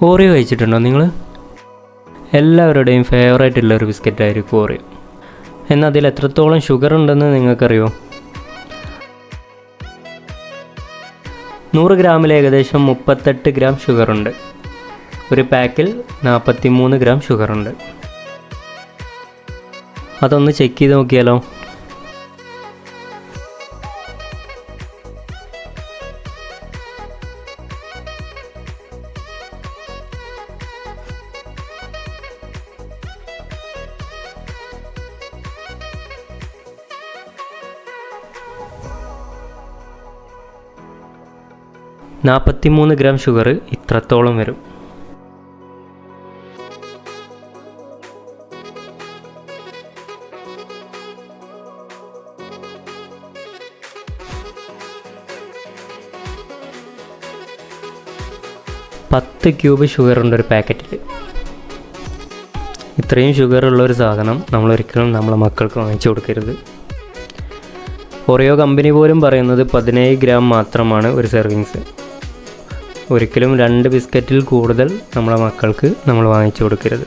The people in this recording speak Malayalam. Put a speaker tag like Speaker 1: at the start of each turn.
Speaker 1: ഓറിയോ കഴിച്ചിട്ടുണ്ടോ നിങ്ങൾ? എല്ലാവരുടെയും ഫേവറേറ്റുള്ളൊരു ബിസ്ക്കറ്റായിരിക്കും ഓറിയോ. എന്നാൽ അതിൽ എത്രത്തോളം ഷുഗർ ഉണ്ടെന്ന് നിങ്ങൾക്കറിയോ? 100 ഗ്രാമിൽ ഏകദേശം 38 ഗ്രാം ഷുഗറുണ്ട്. ഒരു പാക്കിൽ 43 ഗ്രാം ഷുഗറുണ്ട്. അതൊന്ന് ചെക്ക് ചെയ്ത് നോക്കിയാലോ? നാൽപ്പത്തിമൂന്ന് ഗ്രാം ഷുഗർ ഇത്രത്തോളം വരും. പത്ത് ക്യൂബ് ഷുഗറുണ്ട് ഒരു പാക്കറ്റിൽ. ഇത്രയും ഷുഗറുള്ളൊരു സാധനം നമ്മളൊരിക്കലും നമ്മളെ മക്കൾക്ക് വാങ്ങിച്ചു കൊടുക്കരുത്. ഓറിയോ കമ്പനി പോലും പറയുന്നത് 17 ഗ്രാം മാത്രമാണ് ഒരു സെർവിങ്സ്. ഒരിക്കലും 2 ബിസ്ക്കറ്റിൽ കൂടുതൽ നമ്മളെ മക്കൾക്ക് നമ്മൾ വാങ്ങിച്ചു കൊടുക്കരുത്.